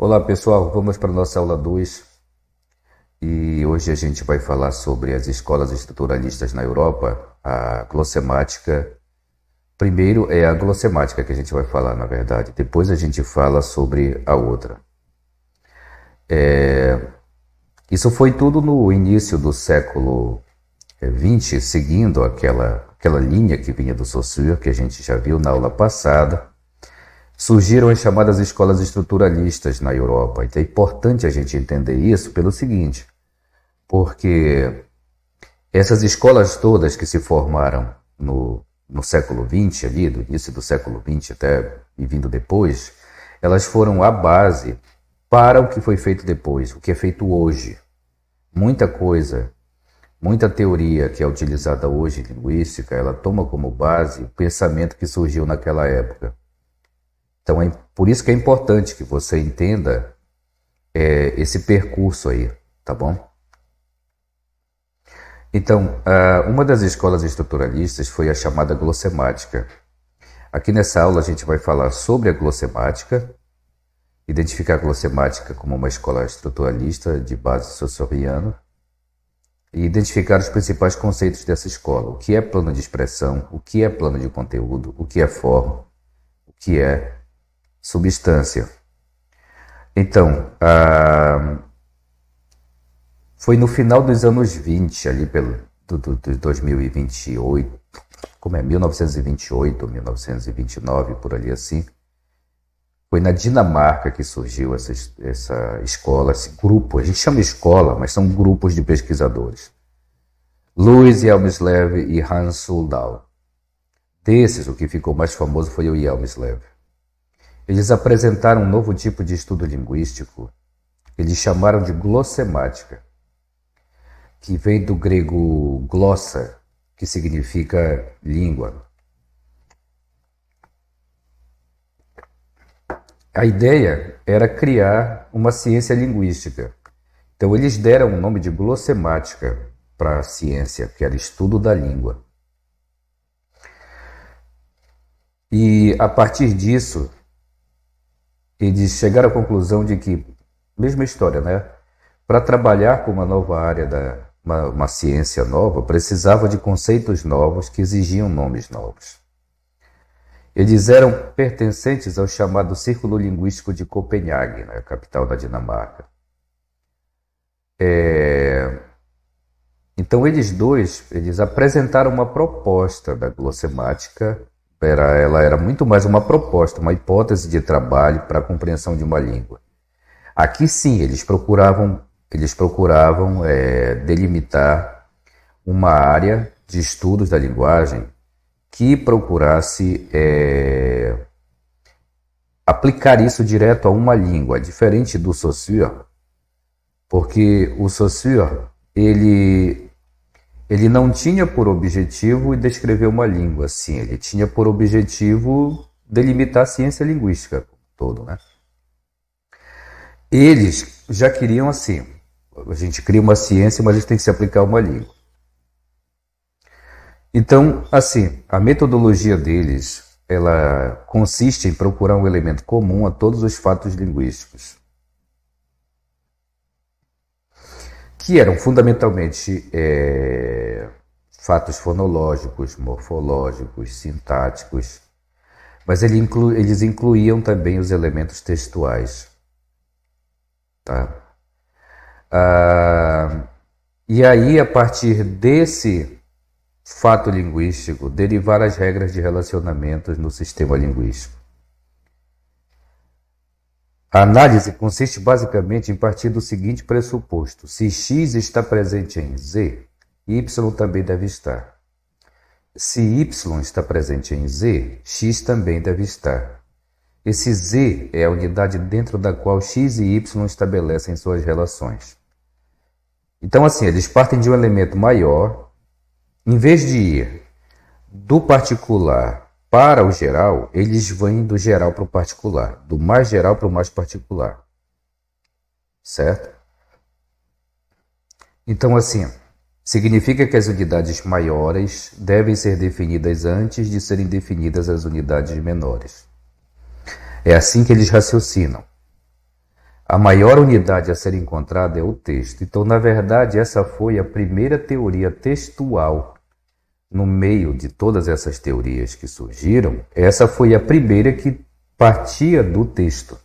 Olá pessoal, vamos para a nossa aula 2 e hoje a gente vai falar sobre as escolas estruturalistas na Europa, a glossemática. Primeiro é a glossemática que a gente vai falar, na verdade, depois a gente fala sobre a outra. Isso foi tudo no início do século XX, seguindo aquela linha que vinha do Saussure, que a gente já viu na aula passada. Surgiram as chamadas escolas estruturalistas na Europa. Então é importante a gente entender isso pelo seguinte, porque essas escolas todas que se formaram no século XX, ali, do início do século XX até e vindo depois, elas foram a base para o que foi feito depois, o que é feito hoje. Muita coisa, muita teoria que é utilizada hoje em linguística, ela toma como base o pensamento que surgiu naquela época. Então, é por isso que é importante que você entenda esse percurso aí, tá bom? Então, uma das escolas estruturalistas foi a chamada glossemática. Aqui nessa aula a gente vai falar sobre a glossemática, identificar a glossemática como uma escola estruturalista de base saussuriana e identificar os principais conceitos dessa escola. O que é plano de expressão, o que é plano de conteúdo, o que é forma, o que é substância. Então, foi no final dos anos 20, ali do 2028, como é, 1928, 1929, por ali assim. Foi na Dinamarca que surgiu essa escola, esse grupo. A gente chama escola, mas são grupos de pesquisadores. Louis Hjelmslev e Hans Soldau. Desses, o que ficou mais famoso foi o Hjelmslev. Eles apresentaram um novo tipo de estudo linguístico, eles chamaram de glossemática, que vem do grego glossa, que significa língua. A ideia era criar uma ciência linguística. Então eles deram o nome de glossemática para a ciência, que era estudo da língua. E a partir disso, eles chegaram à conclusão de que, mesma história, né? Para trabalhar com uma nova área, uma ciência nova, precisava de conceitos novos que exigiam nomes novos. Eles eram pertencentes ao chamado Círculo Linguístico de Copenhague, né? A capital da Dinamarca. Então eles apresentaram uma proposta da glossemática. Ela era muito mais uma proposta, uma hipótese de trabalho para a compreensão de uma língua. Aqui sim, eles procuravam delimitar uma área de estudos da linguagem que procurasse aplicar isso direto a uma língua, diferente do Saussure, porque o Saussure, ele não tinha por objetivo descrever uma língua, sim, ele tinha por objetivo delimitar a ciência linguística todo, né? Eles já queriam assim, a gente cria uma ciência, mas a gente tem que se aplicar a uma língua. Então, assim, a metodologia deles, ela consiste em procurar um elemento comum a todos os fatos linguísticos, que eram fundamentalmente fatos fonológicos, morfológicos, sintáticos, mas eles incluíam também os elementos textuais. Tá? E aí, a partir desse fato linguístico, derivar as regras de relacionamentos no sistema linguístico. A análise consiste basicamente em partir do seguinte pressuposto: se X está presente em Z, Y também deve estar. Se Y está presente em Z, X também deve estar. Esse Z é a unidade dentro da qual X e Y estabelecem suas relações. Então, assim, eles partem de um elemento maior. Em vez de ir do particular para o geral, eles vêm do geral para o particular, do mais geral para o mais particular. Certo? Então, assim, significa que as unidades maiores devem ser definidas antes de serem definidas as unidades menores. É assim que eles raciocinam. A maior unidade a ser encontrada é o texto. Então, na verdade, essa foi a primeira teoria textual. No meio de todas essas teorias que surgiram, essa foi a primeira que partia do texto.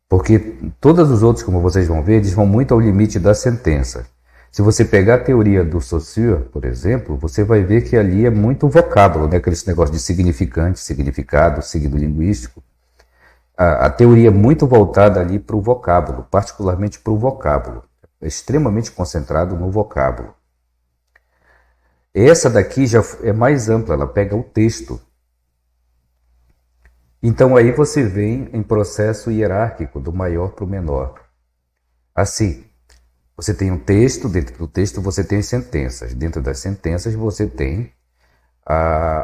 Porque todos os outros, como vocês vão ver, eles vão muito ao limite da sentença. Se você pegar a teoria do Saussure, por exemplo, você vai ver que ali é muito vocábulo, né? Aquele negócio de significante, significado, signo linguístico. A teoria é muito voltada ali para o vocábulo, particularmente para o vocábulo. É extremamente concentrado no vocábulo. Essa daqui já é mais ampla, ela pega o texto. Então aí você vem em processo hierárquico, do maior para o menor. Assim, você tem um texto, dentro do texto você tem as sentenças. Dentro das sentenças você tem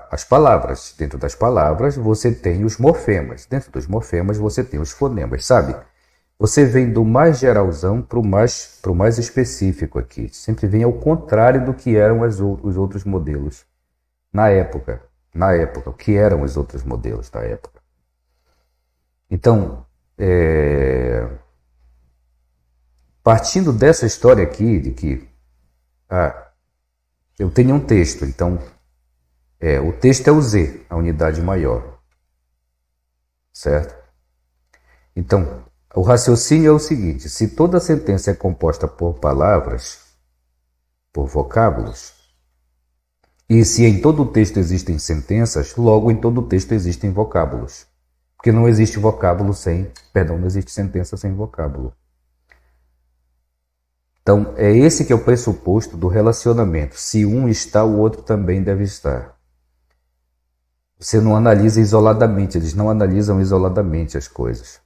as palavras. Dentro das palavras você tem os morfemas. Dentro dos morfemas você tem os fonemas, sabe? Você vem do mais geralzão para o mais específico aqui. Sempre vem ao contrário do que eram os outros modelos na época. O que eram os outros modelos da época. Então, partindo dessa história aqui, de que eu tenho um texto, então o texto é o Z, a unidade maior. Certo? Então, o raciocínio é o seguinte: se toda sentença é composta por palavras, por vocábulos, e se em todo o texto existem sentenças, logo em todo o texto existem vocábulos. Porque não existe vocábulo não existe sentença sem vocábulo. Então, é esse que é o pressuposto do relacionamento. Se um está, o outro também deve estar. Você não analisa isoladamente, eles não analisam isoladamente as coisas.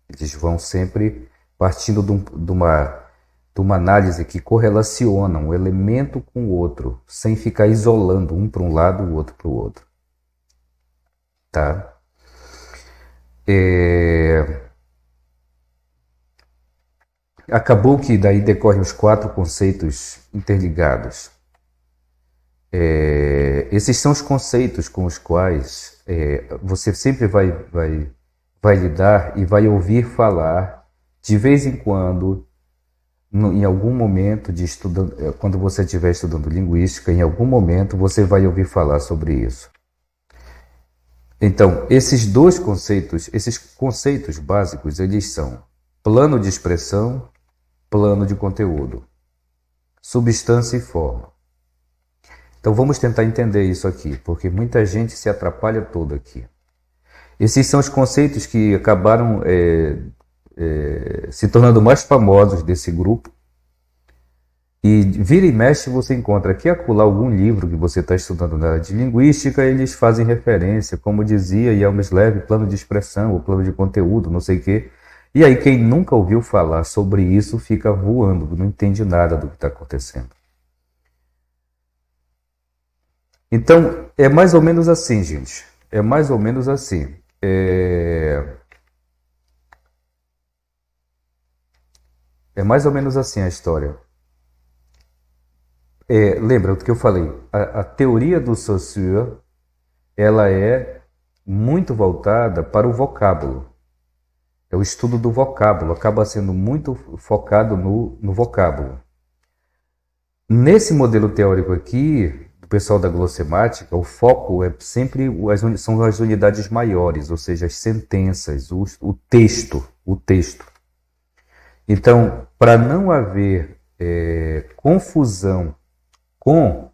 Eles vão sempre partindo de uma análise que correlaciona um elemento com o outro, sem ficar isolando um para um lado e o outro para o outro. Tá? Acabou que daí decorrem os 4 conceitos interligados. Esses são os conceitos com os quais você sempre vai lidar e vai ouvir falar de vez em quando, em algum momento quando você estiver estudando linguística, em algum momento você vai ouvir falar sobre isso. Então, esses conceitos básicos, eles são plano de expressão, plano de conteúdo, substância e forma. Então vamos tentar entender isso aqui, porque muita gente se atrapalha toda aqui. Esses são os conceitos que acabaram se tornando mais famosos desse grupo. E vira e mexe você encontra aqui e acolá algum livro que você está estudando na área de linguística, eles fazem referência, como dizia Yalmslev, plano de expressão, ou plano de conteúdo, não sei o quê. E aí quem nunca ouviu falar sobre isso fica voando, não entende nada do que está acontecendo. Então, é mais ou menos assim, gente. É mais ou menos assim. É mais ou menos assim a história. Lembra do que eu falei? A teoria do Saussure, ela é muito voltada para o vocábulo. É o estudo do vocábulo, acaba sendo muito focado no vocábulo. Nesse modelo teórico aqui, do pessoal da glossemática, o foco é sempre são as unidades maiores, ou seja, as sentenças, o texto. Então, para não haver confusão com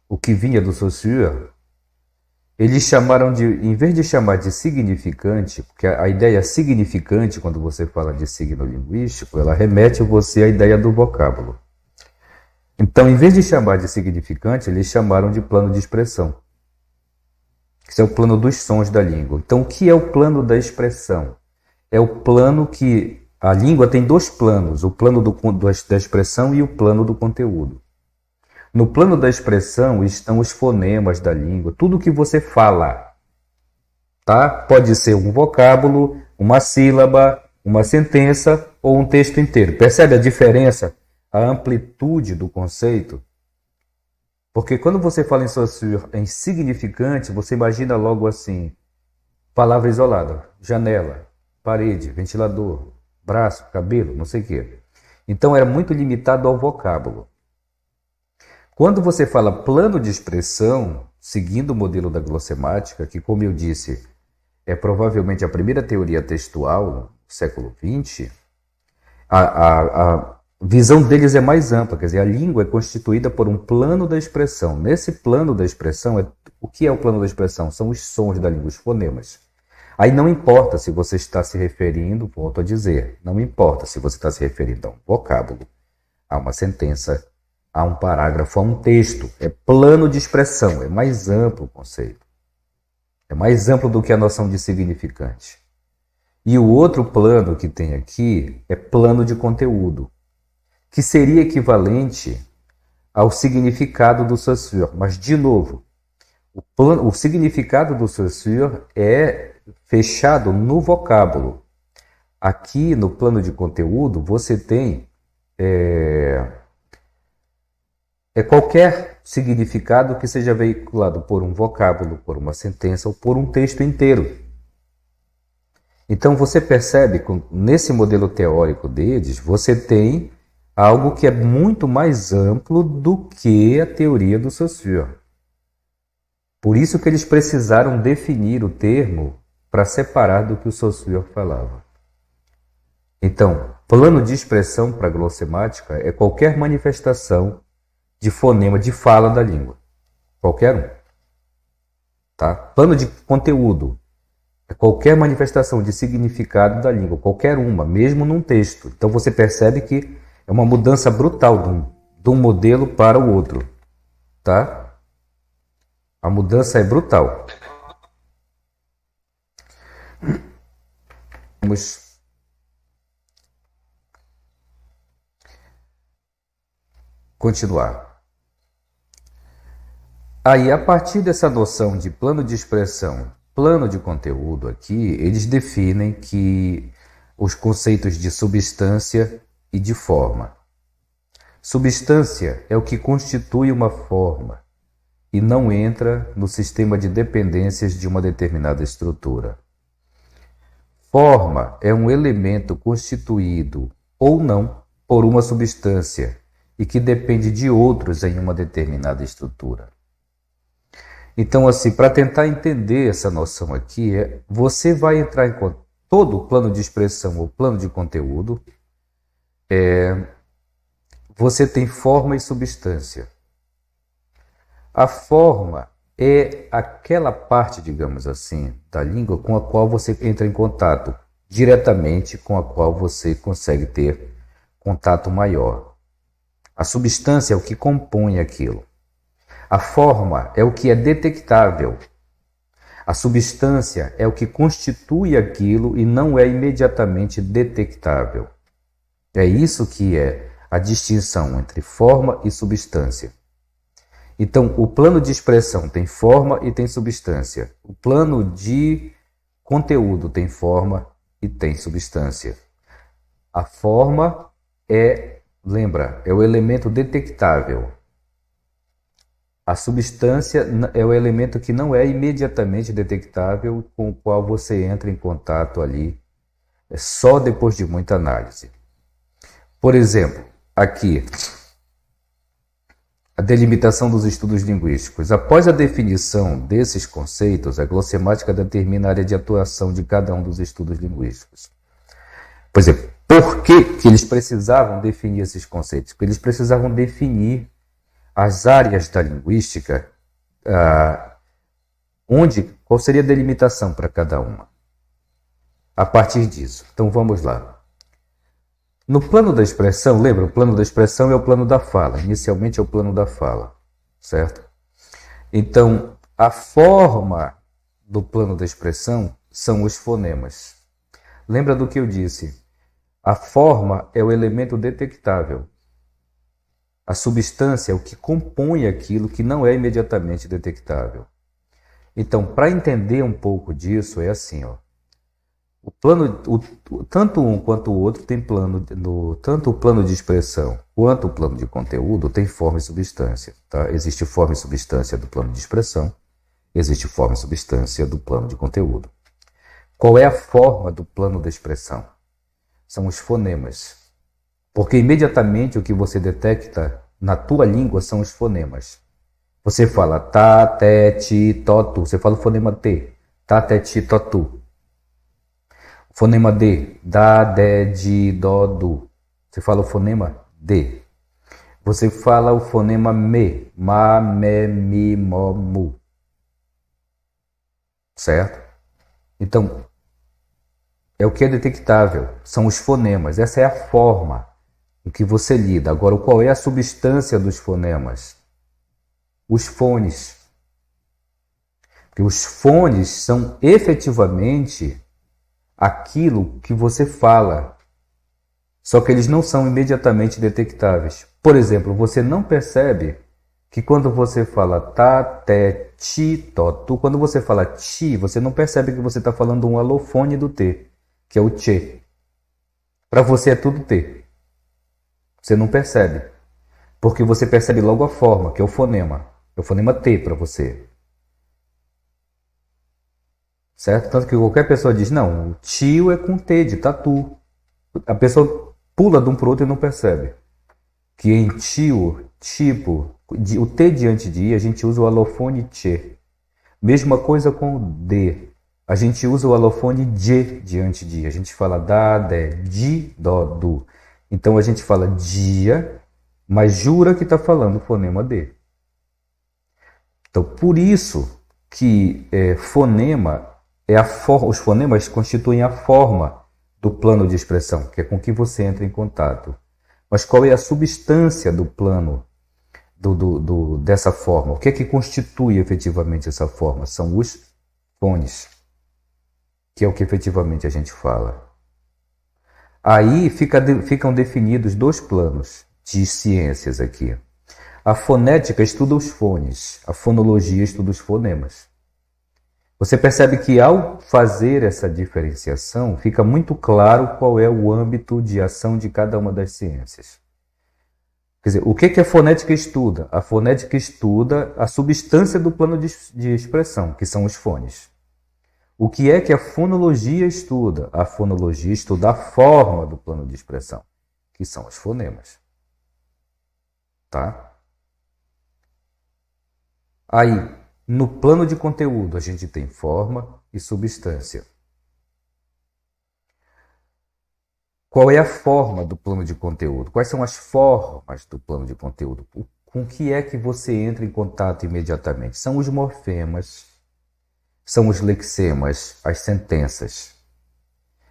o que vinha do Saussure, eles chamaram em vez de chamar de significante, porque a ideia significante, quando você fala de signo linguístico, ela remete você à ideia do vocábulo. Então, em vez de chamar de significante, eles chamaram de plano de expressão. Esse é o plano dos sons da língua. Então, o que é o plano da expressão? É o plano que a língua tem 2 planos, o plano da expressão e o plano do conteúdo. No plano da expressão estão os fonemas da língua, tudo que você fala. Tá? Pode ser um vocábulo, uma sílaba, uma sentença ou um texto inteiro. Percebe a diferença? A amplitude do conceito? Porque quando você fala em Saussure, em significante, você imagina logo assim, palavra isolada, janela, parede, ventilador, braço, cabelo, não sei o quê. Então era muito limitado ao vocábulo. Quando você fala plano de expressão, seguindo o modelo da glossemática, que, como eu disse, é provavelmente a primeira teoria textual do século XX, a visão deles é mais ampla, quer dizer, a língua é constituída por um plano da expressão. Nesse plano da expressão, o que é o plano da expressão? São os sons da língua, os fonemas. Aí não importa se você está se referindo, volto a dizer, não importa se você está se referindo a um vocábulo, a uma sentença, a um parágrafo, a um texto. É plano de expressão, é mais amplo o conceito. É mais amplo do que a noção de significante. E o outro plano que tem aqui é plano de conteúdo, que seria equivalente ao significado do Saussure. Mas, de novo, o significado do Saussure é fechado no vocábulo. Aqui, no plano de conteúdo, você tem qualquer significado que seja veiculado por um vocábulo, por uma sentença ou por um texto inteiro. Então você percebe que nesse modelo teórico deles, você tem algo que é muito mais amplo do que a teoria do Saussure. Por isso que eles precisaram definir o termo para separar do que o Saussure falava. Então, plano de expressão para a glossemática é qualquer manifestação de fonema, de fala da língua. Qualquer um. Tá? Plano de conteúdo é qualquer manifestação de significado da língua, qualquer uma, mesmo num texto. Então você percebe que é uma mudança brutal de um modelo para o outro. Tá? A mudança é brutal. Vamos continuar. Aí, a partir dessa noção de plano de expressão, plano de conteúdo aqui, eles definem que os conceitos de substância e de forma. Substância é o que constitui uma forma e não entra no sistema de dependências de uma determinada estrutura. Forma é um elemento constituído ou não por uma substância e que depende de outros em uma determinada estrutura. Então, assim, para tentar entender essa noção aqui, você vai entrar em todo o plano de expressão ou plano de conteúdo, você tem forma e substância. A forma é aquela parte, digamos assim, da língua com a qual você entra em contato diretamente, com a qual você consegue ter contato maior. A substância é o que compõe aquilo. A forma é o que é detectável. A substância é o que constitui aquilo e não é imediatamente detectável. É isso que é a distinção entre forma e substância. Então, o plano de expressão tem forma e tem substância. O plano de conteúdo tem forma e tem substância. A forma lembra, é o elemento detectável. A substância é o elemento que não é imediatamente detectável, com o qual você entra em contato ali só depois de muita análise. Por exemplo, aqui, a delimitação dos estudos linguísticos. Após a definição desses conceitos, a glossemática determina a área de atuação de cada um dos estudos linguísticos. Por exemplo, por que eles precisavam definir esses conceitos? Porque eles precisavam definir as áreas da linguística, qual seria a delimitação para cada uma. A partir disso. Então vamos lá. No plano da expressão, lembra? O plano da expressão é o plano da fala. Inicialmente é o plano da fala, certo? Então, a forma do plano da expressão são os fonemas. Lembra do que eu disse? A forma é o elemento detectável. A substância é o que compõe aquilo que não é imediatamente detectável. Então, para entender um pouco disso, é assim, ó. Tanto um quanto o outro tem tanto o plano de expressão quanto o plano de conteúdo tem forma e substância. Tá? Existe forma e substância do plano de expressão, existe forma e substância do plano de conteúdo. Qual é a forma do plano de expressão? São os fonemas. Porque imediatamente o que você detecta na tua língua são os fonemas. Você fala tá, te, ti, to, tu. Você fala o fonema T. Tá, te, ti, to, tu. O fonema D. Da, de, di, do, du. Você fala o fonema D. Você fala o fonema me. Ma, me, mi, mo, mu. Certo? Então, é o que é detectável. São os fonemas. Essa é a forma em que você lida. Agora, qual é a substância dos fonemas? Os fones. Porque os fones são efetivamente aquilo que você fala, só que eles não são imediatamente detectáveis. Por exemplo, você não percebe que quando você fala tá, te, ti, to, tu, quando você fala ti, você não percebe que você está falando um alofone do T, que é o tchê. Para você é tudo T. Você não percebe, porque você percebe logo a forma, que é o fonema. É o fonema T para você. Certo? Tanto que qualquer pessoa diz, não, o tio é com T, de tatu. A pessoa pula de um para o outro e não percebe. Que em tio, tipo, o T diante de I, a gente usa o alofone tchê. Mesma coisa com o D. A gente usa o alofone J diante de I. A gente fala da, de, di, do, du. Então a gente fala dia, mas jura que está falando o fonema D. Então por isso que fonema os fonemas constituem a forma do plano de expressão, que é com que você entra em contato. Mas qual é a substância do plano dessa forma? O que é que constitui efetivamente essa forma? São os fones, que é o que efetivamente a gente fala. Aí ficam definidos dois planos de ciências aqui. A fonética estuda os fones, a fonologia estuda os fonemas. Você percebe que ao fazer essa diferenciação, fica muito claro qual é o âmbito de ação de cada uma das ciências. Quer dizer, o que a fonética estuda? A fonética estuda a substância do plano de expressão, que são os fones. O que é que a fonologia estuda? A fonologia estuda a forma do plano de expressão, que são os fonemas. Tá? Aí, no plano de conteúdo, a gente tem forma e substância. Qual é a forma do plano de conteúdo? Quais são as formas do plano de conteúdo? Com que é que você entra em contato imediatamente? São os morfemas, são os lexemas, as sentenças.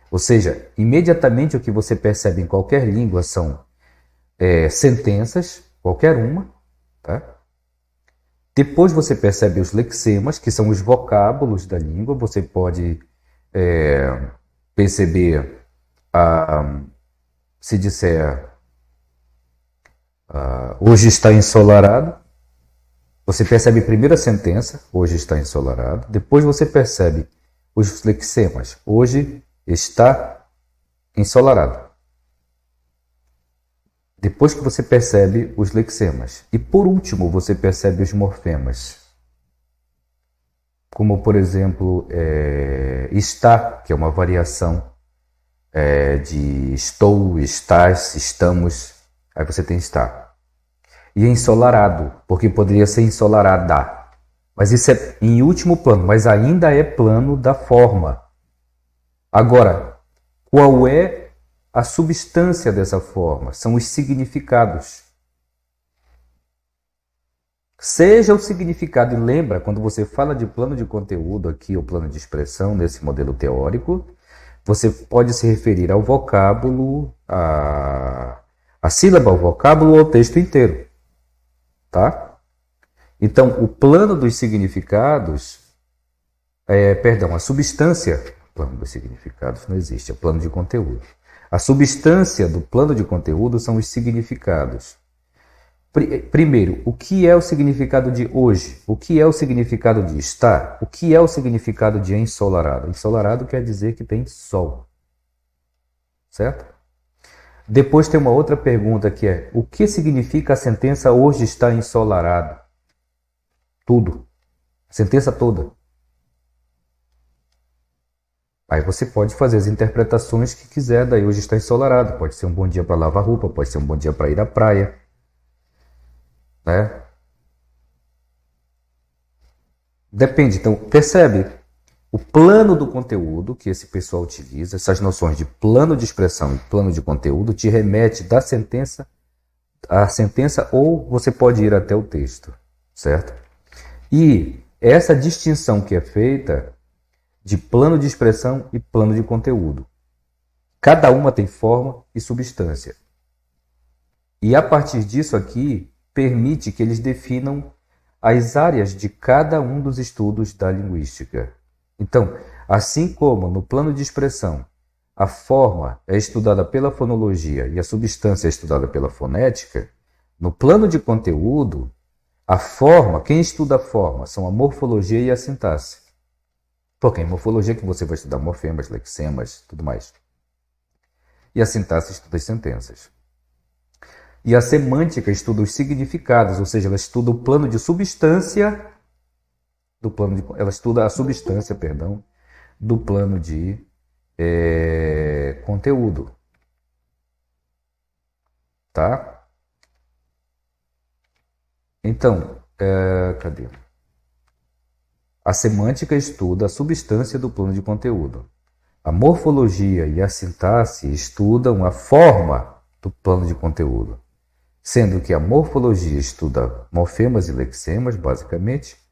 Ou seja, imediatamente o que você percebe em qualquer língua são sentenças, qualquer uma, tá? Depois você percebe os lexemas, que são os vocábulos da língua. Você pode perceber, se disser, hoje está ensolarado, você percebe primeiro a sentença, hoje está ensolarado. Depois você percebe os lexemas, hoje está ensolarado. Depois que você percebe os lexemas. E por último, você percebe os morfemas. Como, por exemplo, está, que é uma variação de estou, estás, estamos. Aí você tem está. E ensolarado, porque poderia ser ensolarada. Mas isso é em último plano, mas ainda é plano da forma. Agora, qual é a substância dessa forma? São os significados. Seja o significado, e lembra, quando você fala de plano de conteúdo aqui, ou plano de expressão, nesse modelo teórico, você pode se referir ao vocábulo, a sílaba, ao vocábulo ou ao texto inteiro. Tá? Então, o plano dos significados, a substância, plano dos significados não existe, é plano de conteúdo. A substância do plano de conteúdo são os significados. Primeiro, o que é o significado de hoje? O que é o significado de estar? O que é o significado de ensolarado? Ensolarado quer dizer que tem sol. Certo? Depois tem uma outra pergunta que é: o que significa a sentença hoje está ensolarado? Tudo. A sentença toda. Aí você pode fazer as interpretações que quiser, daí hoje está ensolarado, pode ser um bom dia para lavar roupa, pode ser um bom dia para ir à praia, né? Depende, então percebe o plano do conteúdo que esse pessoal utiliza, essas noções de plano de expressão e plano de conteúdo te remete da sentença à sentença ou você pode ir até o texto, certo? E essa distinção que é feita de plano de expressão e plano de conteúdo. Cada uma tem forma e substância. E a partir disso aqui, permite que eles definam as áreas de cada um dos estudos da linguística. Então, assim como no plano de expressão, a forma é estudada pela fonologia e a substância é estudada pela fonética, no plano de conteúdo, a forma, quem estuda a forma são a morfologia e a sintaxe. Porque em morfologia que você vai estudar morfemas, lexemas, tudo mais. E a sintaxe estuda as sentenças. E a semântica estuda os significados, ou seja, ela estuda o plano de substância ela estuda a substância, perdão, do plano de conteúdo, tá? Então, cadê? A semântica estuda a substância do plano de conteúdo. A morfologia e a sintaxe estudam a forma do plano de conteúdo, sendo que a morfologia estuda morfemas e lexemas, basicamente,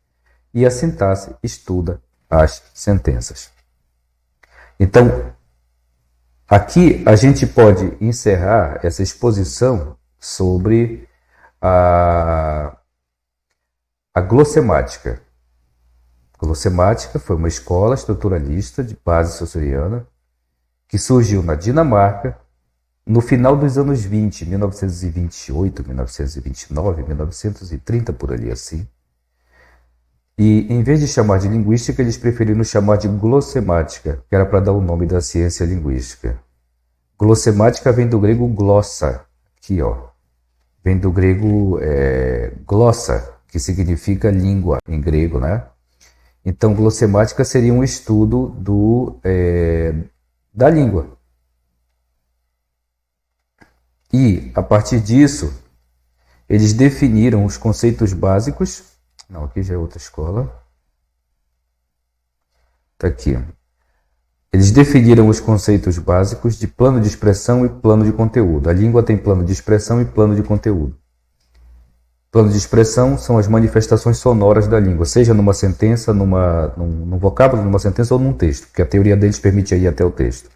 e a sintaxe estuda as sentenças. Então, aqui a gente pode encerrar essa exposição sobre a glossemática. A glossemática foi uma escola estruturalista de base saussuriana que surgiu na Dinamarca no final dos anos 20, 1928, 1929, 1930, por ali assim. E, em vez de chamar de linguística, eles preferiram chamar de glossemática, que era para dar o nome da ciência linguística. Glossemática vem do grego glossa, aqui ó. Vem do grego glossa, que significa língua em grego, né? Então, glossemática seria um estudo da língua. E, a partir disso, eles definiram os conceitos básicos. Não, aqui já é outra escola. Está aqui. Eles definiram os conceitos básicos de plano de expressão e plano de conteúdo. A língua tem plano de expressão e plano de conteúdo. Plano de expressão são as manifestações sonoras da língua, seja numa sentença, num vocábulo, numa sentença ou num texto, porque a teoria deles permite ir até o texto.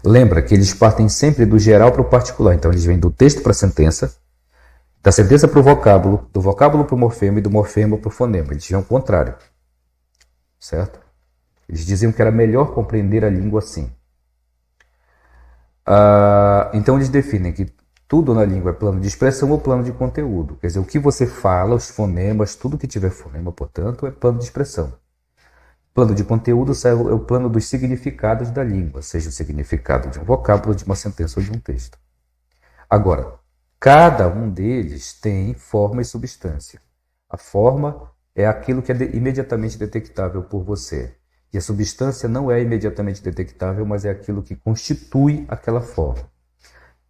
Lembra que eles partem sempre do geral para o particular. Então, eles vêm do texto para a sentença, da sentença para o vocábulo, do vocábulo para o morfema e do morfema para o fonema. Eles tinham o contrário. Certo? Eles diziam que era melhor compreender a língua assim. Então eles definem que tudo na língua é plano de expressão ou plano de conteúdo. Quer dizer, o que você fala, os fonemas, tudo que tiver fonema, portanto, é plano de expressão. Plano de conteúdo é o plano dos significados da língua, seja o significado de um vocábulo, de uma sentença ou de um texto. Agora, cada um deles tem forma e substância. A forma é aquilo que é imediatamente detectável por você. E a substância não é imediatamente detectável, mas é aquilo que constitui aquela forma.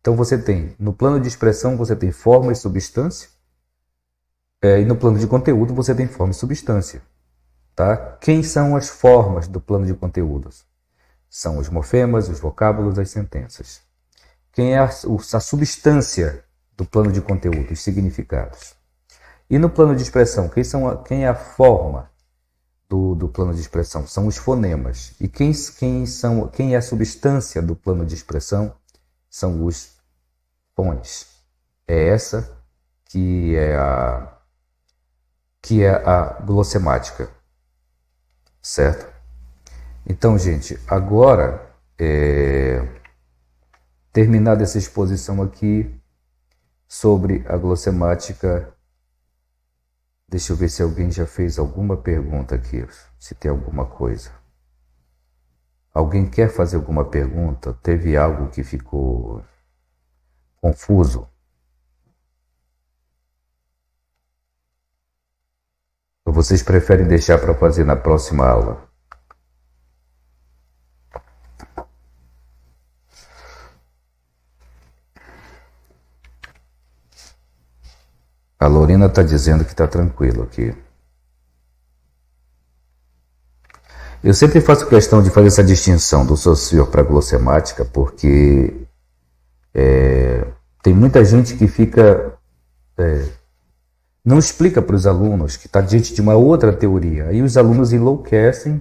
Então você tem, no plano de expressão, você tem forma e substância. E no plano de conteúdo, você tem forma e substância. Tá? Quem são as formas do plano de conteúdos? São os morfemas, os vocábulos, as sentenças. Quem é a substância do plano de conteúdo, os significados? E no plano de expressão, quem é a forma do plano de expressão? São os fonemas. E quem é a substância do plano de expressão? São os fons. É essa que é a glossemática. Certo? Então, gente, agora, terminada essa exposição aqui sobre a glossemática, deixa eu ver se alguém já fez alguma pergunta aqui, se tem alguma coisa. Alguém quer fazer alguma pergunta? Teve algo que ficou confuso? Ou vocês preferem deixar para fazer na próxima aula? A Lorena está dizendo que está tranquilo aqui. Eu sempre faço questão de fazer essa distinção do Saussure para a glossemática, porque tem muita gente que fica... não explica para os alunos que está diante de uma outra teoria. Aí os alunos enlouquecem.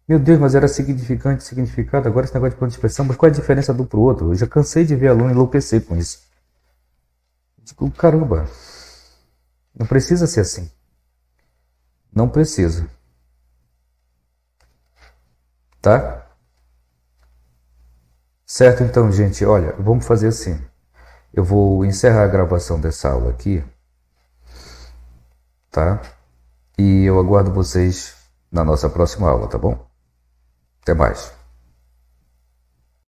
Meu Deus, mas era significante, significado. Agora esse negócio de plano de expressão, mas qual é a diferença do para o outro? Eu já cansei de ver aluno enlouquecer com isso. Digo, caramba, não precisa ser assim. Não precisa. Tá? Certo, então, gente, olha, vamos fazer assim. Eu vou encerrar a gravação dessa aula aqui, tá? E eu aguardo vocês na nossa próxima aula, tá bom? Até mais.